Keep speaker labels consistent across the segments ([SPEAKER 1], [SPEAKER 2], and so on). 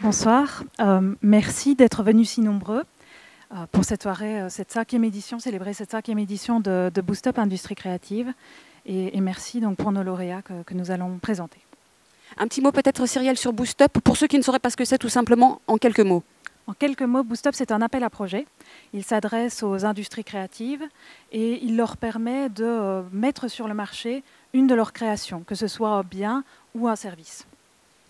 [SPEAKER 1] Bonsoir, merci d'être venus si nombreux pour cette soirée, célébrer cette 5e édition de Boost Up Industrie Créative. Et merci donc pour nos lauréats que nous allons présenter.
[SPEAKER 2] Un petit mot peut-être, Cyrielle, sur Boost Up, pour ceux qui ne sauraient pas ce que c'est, tout simplement en quelques mots.
[SPEAKER 1] En quelques mots, Boost Up, c'est un appel à projet. Il s'adresse aux industries créatives et il leur permet de mettre sur le marché une de leurs créations, que ce soit un bien ou un service.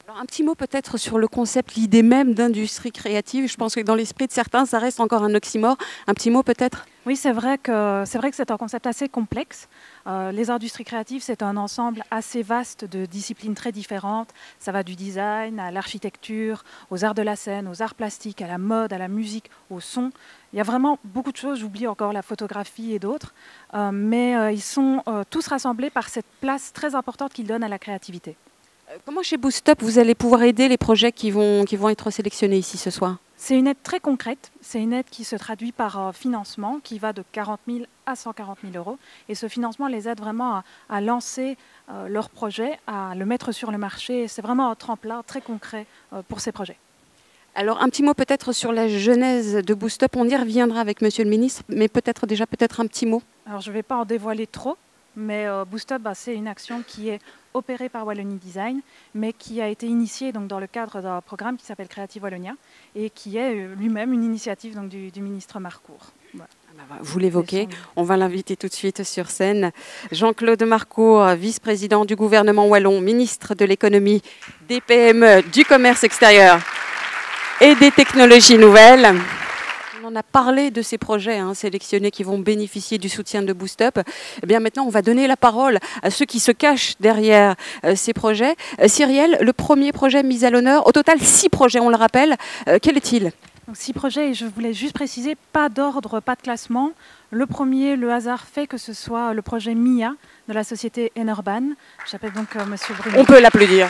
[SPEAKER 2] Alors, un petit mot peut-être sur le concept, l'idée même d'industrie créative. Je pense que dans l'esprit de certains, ça reste encore un oxymore. Un petit mot peut-être?
[SPEAKER 1] Oui, c'est vrai que c'est un concept assez complexe. Les industries créatives, c'est un ensemble assez vaste de disciplines très différentes. Ça va du design à l'architecture, aux arts de la scène, aux arts plastiques, à la mode, à la musique, au son. Il y a vraiment beaucoup de choses, j'oublie encore la photographie et d'autres, mais ils sont tous rassemblés par cette place très importante qu'ils donnent à la créativité.
[SPEAKER 2] Comment chez Boost Up, vous allez pouvoir aider les projets qui vont être sélectionnés ici ce soir?
[SPEAKER 1] C'est une aide très concrète. C'est une aide qui se traduit par un financement qui va de 40 000 à 140 000 euros. Et ce financement les aide vraiment à lancer leur projet, à le mettre sur le marché. C'est vraiment un tremplin très concret pour ces projets.
[SPEAKER 2] Alors, un petit mot peut-être sur la genèse de Boost Up. On y reviendra avec Monsieur le Ministre, mais peut-être un petit mot.
[SPEAKER 1] Alors, je ne vais pas en dévoiler trop, mais Boost Up, c'est une action qui est opérée par Wallonie Design, mais qui a été initiée donc, dans le cadre d'un programme qui s'appelle Creative Wallonia et qui est lui-même une initiative donc, du ministre Marcourt. Voilà.
[SPEAKER 2] Vous l'évoquez, on va l'inviter tout de suite sur scène. Jean-Claude Marcourt, vice-président du gouvernement wallon, ministre de l'économie, des PME, du commerce extérieur et des technologies nouvelles. On a parlé de ces projets sélectionnés qui vont bénéficier du soutien de Boost Up. Eh bien, maintenant, on va donner la parole à ceux qui se cachent derrière ces projets. Cyrielle, le premier projet mis à l'honneur, au total 6 projets, on le rappelle. Quel est-il?
[SPEAKER 1] Donc, 6 projets, et je voulais juste préciser, pas d'ordre, pas de classement. Le premier, le hasard fait que ce soit le projet MIA de la société Enerban. J'appelle donc Monsieur Bruno.
[SPEAKER 2] On peut l'applaudir.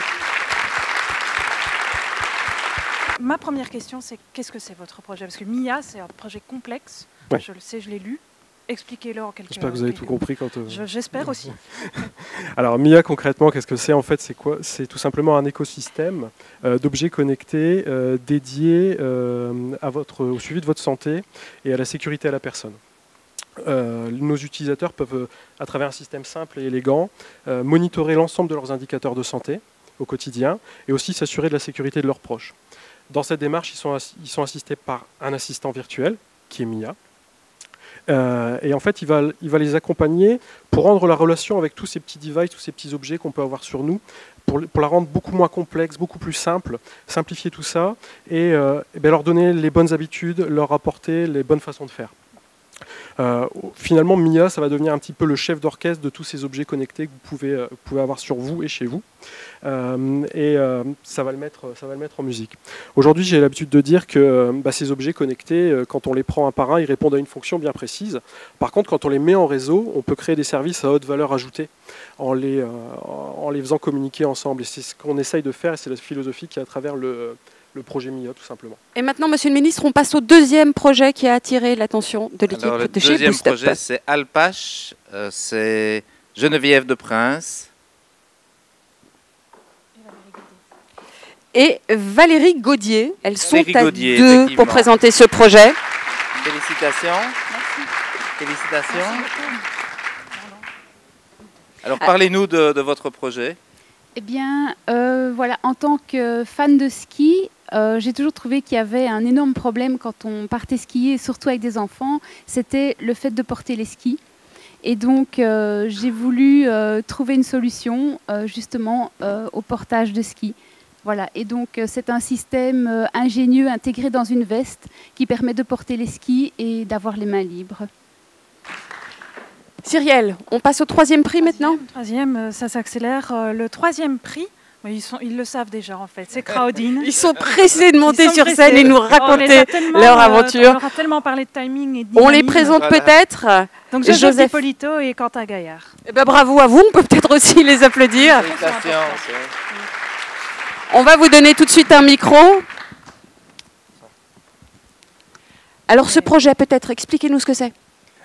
[SPEAKER 1] Ma première question, c'est qu'est-ce que c'est votre projet? Parce que MIA, c'est un projet complexe. Ouais. Je le sais, je l'ai lu. Expliquez-le en quelques mots.
[SPEAKER 3] J'espère que vous avez tout compris.
[SPEAKER 1] J'espère aussi.
[SPEAKER 3] Alors MIA, concrètement, qu'est-ce que c'est? En fait, c'est quoi? C'est tout simplement un écosystème d'objets connectés dédiés au suivi de votre santé et à la sécurité à la personne. Nos utilisateurs peuvent, à travers un système simple et élégant, monitorer l'ensemble de leurs indicateurs de santé au quotidien et aussi s'assurer de la sécurité de leurs proches. Dans cette démarche, ils sont assistés par un assistant virtuel, qui est MIA. Et en fait, il va les accompagner pour rendre la relation avec tous ces petits devices, tous ces petits objets qu'on peut avoir sur nous, pour la rendre beaucoup moins complexe, beaucoup plus simple, simplifier tout ça et leur donner les bonnes habitudes, leur apporter les bonnes façons de faire. Finalement, MIA, ça va devenir un petit peu le chef d'orchestre de tous ces objets connectés que vous pouvez avoir sur vous et chez vous. Ça va le mettre en musique. Aujourd'hui, j'ai l'habitude de dire que ces objets connectés, quand on les prend un par un, ils répondent à une fonction bien précise. Par contre, quand on les met en réseau, on peut créer des services à haute valeur ajoutée en les faisant communiquer ensemble. Et c'est ce qu'on essaye de faire, et c'est la philosophie qui est à travers le projet MIA, tout simplement.
[SPEAKER 2] Et maintenant, Monsieur le Ministre, on passe au deuxième projet qui a attiré l'attention de l'équipe de chez Boost Up.
[SPEAKER 4] Le deuxième projet, c'est Alpache, c'est Geneviève de Prince.
[SPEAKER 2] Et Valérie Gaudier. Elles sont à 2 pour présenter ce projet.
[SPEAKER 4] Félicitations.
[SPEAKER 1] Merci.
[SPEAKER 4] Félicitations.
[SPEAKER 1] Merci.
[SPEAKER 4] Alors, parlez-nous de votre projet.
[SPEAKER 5] Eh bien, voilà, en tant que fan de ski, j'ai toujours trouvé qu'il y avait un énorme problème quand on partait skier, surtout avec des enfants, c'était le fait de porter les skis. Et donc, j'ai voulu trouver une solution justement au portage de skis. Voilà, et donc c'est un système ingénieux intégré dans une veste qui permet de porter les skis et d'avoir les mains libres.
[SPEAKER 2] Cyrielle, on passe au 3e prix maintenant?
[SPEAKER 1] Troisième, ça s'accélère. Le 3e prix, ils le savent déjà en fait, c'est Crowdin.
[SPEAKER 2] Ils sont pressés de monter sur scène et nous raconter leur aventure.
[SPEAKER 1] On leur a tellement parlé de timing et de dynamisme.
[SPEAKER 2] On les présente peut-être.
[SPEAKER 1] Donc Joseph Hippolito et Quentin Gaillard.
[SPEAKER 2] Eh ben, bravo à vous, on peut peut-être aussi les applaudir. On va vous donner tout de suite un micro. Alors ce projet, peut-être, expliquez-nous ce que c'est.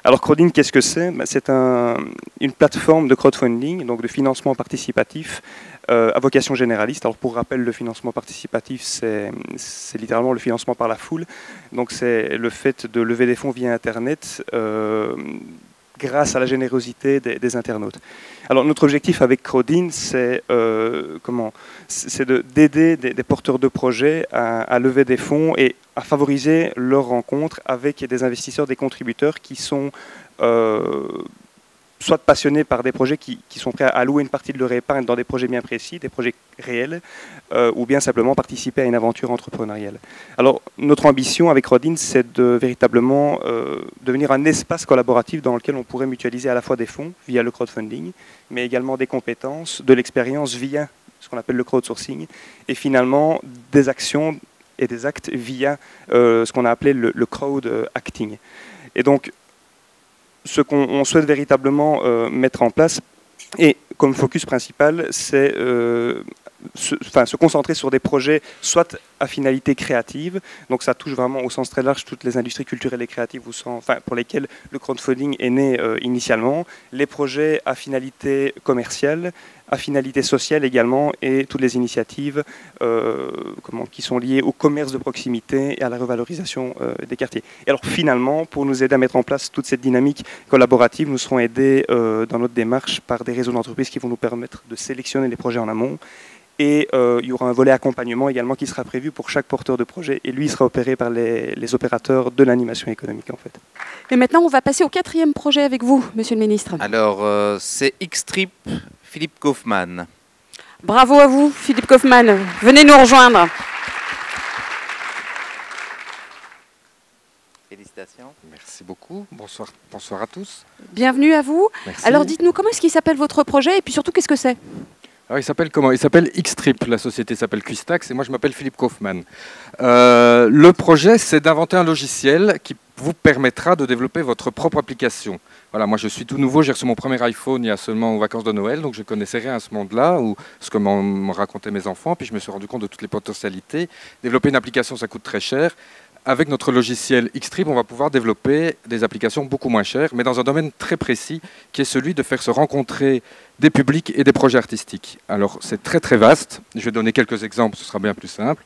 [SPEAKER 6] Alors Crowdin, qu'est-ce que c'est? C'est une plateforme de crowdfunding, donc de financement participatif, à vocation généraliste. Alors pour rappel, le financement participatif, c'est littéralement le financement par la foule. Donc c'est le fait de lever des fonds via Internet grâce à la générosité des internautes. Alors notre objectif avec Crowdin, c'est d'aider des porteurs de projets à lever des fonds et à favoriser leur rencontre avec des investisseurs, des contributeurs qui sont soit passionnés par des projets qui sont prêts à allouer une partie de leur épargne dans des projets bien précis, des projets réels, ou bien simplement participer à une aventure entrepreneuriale. Alors, notre ambition avec Crowdin, c'est de véritablement devenir un espace collaboratif dans lequel on pourrait mutualiser à la fois des fonds via le crowdfunding, mais également des compétences, de l'expérience via ce qu'on appelle le crowdsourcing, et finalement des actions et des actes via ce qu'on a appelé le crowd acting. Et donc, ce qu'on souhaite véritablement mettre en place, et comme focus principal, c'est se concentrer sur des projets soit à finalité créative, donc ça touche vraiment au sens très large toutes les industries culturelles et créatives pour lesquelles le crowdfunding est né initialement, les projets à finalité commerciale, à finalité sociale également, et toutes les initiatives qui sont liées au commerce de proximité et à la revalorisation des quartiers. Et alors finalement, pour nous aider à mettre en place toute cette dynamique collaborative, nous serons aidés dans notre démarche par des réseaux d'entreprises qui vont nous permettre de sélectionner les projets en amont. Et il y aura un volet accompagnement également qui sera prévu pour chaque porteur de projet. Et lui, il sera opéré par les opérateurs de l'animation économique, en fait.
[SPEAKER 2] Et maintenant, on va passer au 4e projet avec vous, Monsieur le Ministre.
[SPEAKER 4] Alors, c'est X-Trip, Philippe Kaufmann.
[SPEAKER 2] Bravo à vous, Philippe Kaufmann. Venez nous rejoindre.
[SPEAKER 4] Félicitations.
[SPEAKER 7] Merci beaucoup. Bonsoir à tous.
[SPEAKER 2] Bienvenue à vous.
[SPEAKER 7] Merci.
[SPEAKER 2] Alors, dites-nous, comment est-ce qu'il s'appelle votre projet et puis surtout, qu'est-ce que c'est ?
[SPEAKER 7] Alors, il s'appelle comment? Il s'appelle X-Trip, la société s'appelle Cuistax et moi je m'appelle Philippe Kaufmann. Le projet, c'est d'inventer un logiciel qui vous permettra de développer votre propre application. Voilà, moi je suis tout nouveau, j'ai reçu mon premier iPhone il y a seulement aux vacances de Noël, donc je connaissais rien à ce monde-là, ou ce que m'ont raconté mes enfants, puis je me suis rendu compte de toutes les potentialités. Développer une application, ça coûte très cher. Avec notre logiciel X-Trip, on va pouvoir développer des applications beaucoup moins chères, mais dans un domaine très précis, qui est celui de faire se rencontrer des publics et des projets artistiques. Alors, c'est très très vaste. Je vais donner quelques exemples, ce sera bien plus simple.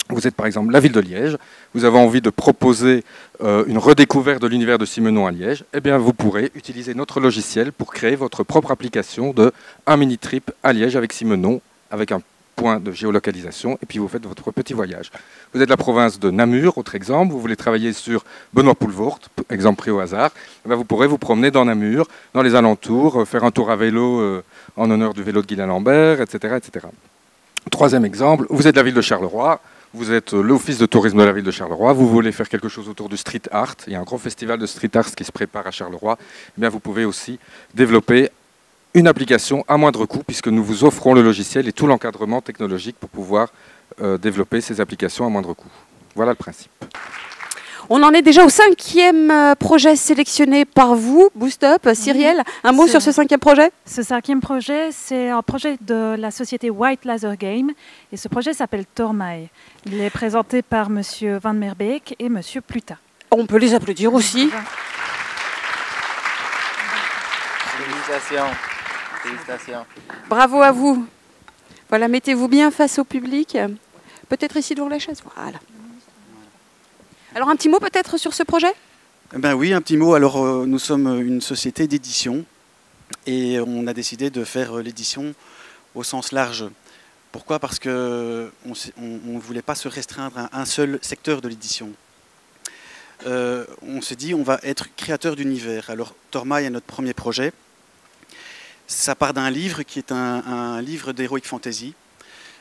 [SPEAKER 7] Vous êtes par exemple la ville de Liège, vous avez envie de proposer une redécouverte de l'univers de Simenon à Liège, eh bien vous pourrez utiliser notre logiciel pour créer votre propre application de un mini-trip à Liège avec Simenon, avec un point de géolocalisation, et puis vous faites votre petit voyage. Vous êtes de la province de Namur, autre exemple, vous voulez travailler sur Benoît Poelvoort, exemple pris au hasard, eh bien vous pourrez vous promener dans Namur, dans les alentours, faire un tour à vélo en honneur du vélo de Guylain Lambert, etc., etc. Troisième exemple, vous êtes de la ville de Charleroi, vous êtes l'office de tourisme de la ville de Charleroi, vous voulez faire quelque chose autour du street art, il y a un grand festival de street art qui se prépare à Charleroi, eh bien vous pouvez aussi développer une application à moindre coût, puisque nous vous offrons le logiciel et tout l'encadrement technologique pour pouvoir développer ces applications à moindre coût. Voilà le principe.
[SPEAKER 2] On en est déjà au 5e projet sélectionné par vous, Boost Up. Cyrielle, un mot sur ce 5e projet?
[SPEAKER 1] Ce 5e projet, c'est un projet de la société White Laser Game. Et ce projet s'appelle Tormae. Il est présenté par M. Van Merbeek et M. Pluta.
[SPEAKER 2] On peut les applaudir aussi.
[SPEAKER 4] Félicitations. Félicitations.
[SPEAKER 2] Bravo à vous. Voilà, mettez-vous bien face au public. Peut-être ici devant la chaise. Voilà. Alors un petit mot peut-être sur ce projet?
[SPEAKER 8] Ben oui, un petit mot. Alors nous sommes une société d'édition et on a décidé de faire l'édition au sens large. Pourquoi? Parce qu'on ne voulait pas se restreindre à un seul secteur de l'édition. On s'est dit on va être créateur d'univers. Alors Tormae est notre premier projet. Ça part d'un livre qui est un livre d'heroic fantasy,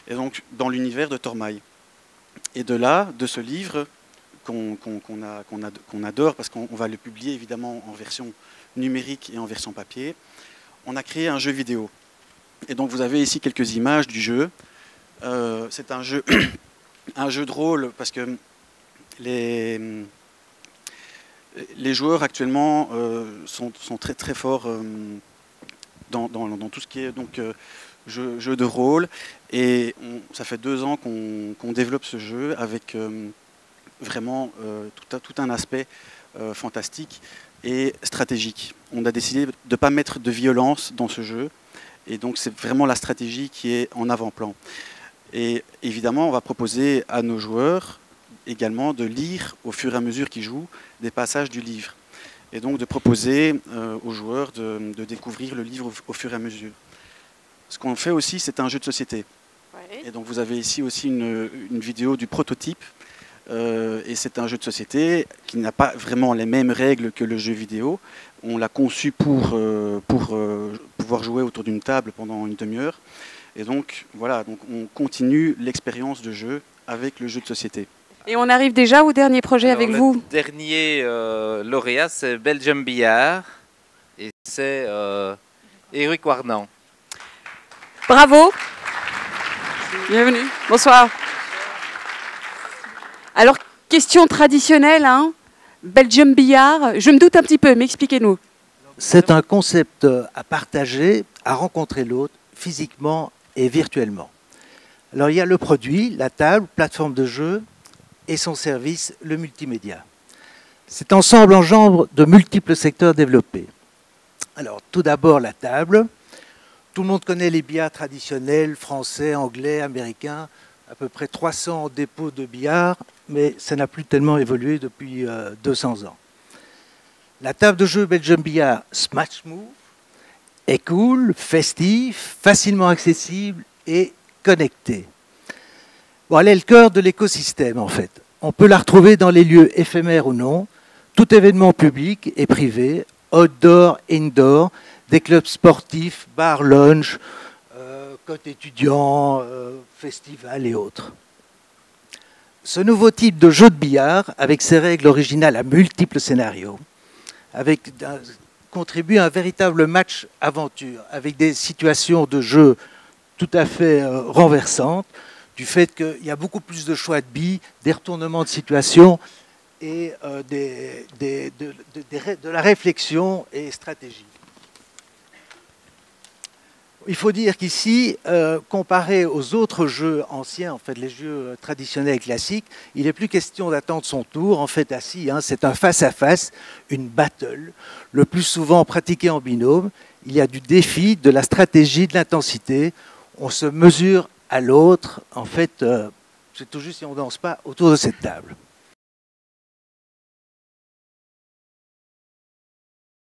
[SPEAKER 8] et donc dans l'univers de Tormae. Et de là, de ce livre qu'on adore, parce qu'on va le publier évidemment en version numérique et en version papier, on a créé un jeu vidéo. Et donc vous avez ici quelques images du jeu. C'est un jeu de rôle, parce que les joueurs actuellement sont très très forts dans tout ce qui est donc, jeu de rôle. Et ça fait 2 ans qu'on développe ce jeu avec vraiment tout un aspect fantastique. et stratégique. On a décidé de ne pas mettre de violence dans ce jeu, et donc c'est vraiment la stratégie qui est en avant-plan. Et évidemment, on va proposer à nos joueurs également de lire au fur et à mesure qu'ils jouent des passages du livre. Et donc de proposer aux joueurs de découvrir le livre au fur et à mesure. Ce qu'on fait aussi, c'est un jeu de société. Ouais. Et donc vous avez ici aussi une vidéo du prototype. Et c'est un jeu de société qui n'a pas vraiment les mêmes règles que le jeu vidéo. On l'a conçu pour pouvoir jouer autour d'une table pendant une demi-heure. Et donc voilà, donc on continue l'expérience de jeu avec le jeu de société.
[SPEAKER 2] Et on arrive déjà au dernier projet avec vous.
[SPEAKER 4] Le dernier lauréat, c'est Belgium Billard. Et c'est Éric Warnan.
[SPEAKER 2] Bravo. Bienvenue. Bonsoir. Alors, question traditionnelle, hein. Belgium Billard. Je me doute un petit peu, mais expliquez-nous.
[SPEAKER 9] C'est un concept à partager, à rencontrer l'autre, physiquement et virtuellement. Alors, il y a le produit, la table, plateforme de jeu, et son service, le multimédia. Cet ensemble engendre de multiples secteurs développés. Alors, tout d'abord, la table. Tout le monde connaît les billards traditionnels, français, anglais, américains, à peu près 300 dépôts de billard, mais ça n'a plus tellement évolué depuis 200 ans. La table de jeu Belgium Billard Smash Move est cool, festif, facilement accessible et connectée. Bon, elle est le cœur de l'écosystème, en fait. On peut la retrouver dans les lieux éphémères ou non, tout événement public et privé, outdoor, indoor, des clubs sportifs, bars, lounge, côté étudiants, festivals et autres. Ce nouveau type de jeu de billard, avec ses règles originales à multiples scénarios, contribue à un véritable match-aventure, avec des situations de jeu tout à fait renversantes, du fait qu'il y a beaucoup plus de choix de billes, des retournements de situation et de la réflexion et stratégie. Il faut dire qu'ici, comparé aux autres jeux anciens, en fait, les jeux traditionnels et classiques, il n'est plus question d'attendre son tour. En fait, assis, hein, c'est un face-à-face, une battle, le plus souvent pratiqué en binôme. Il y a du défi, de la stratégie, de l'intensité. On se mesure à l'autre. En fait, c'est tout juste si on ne danse pas autour de cette table.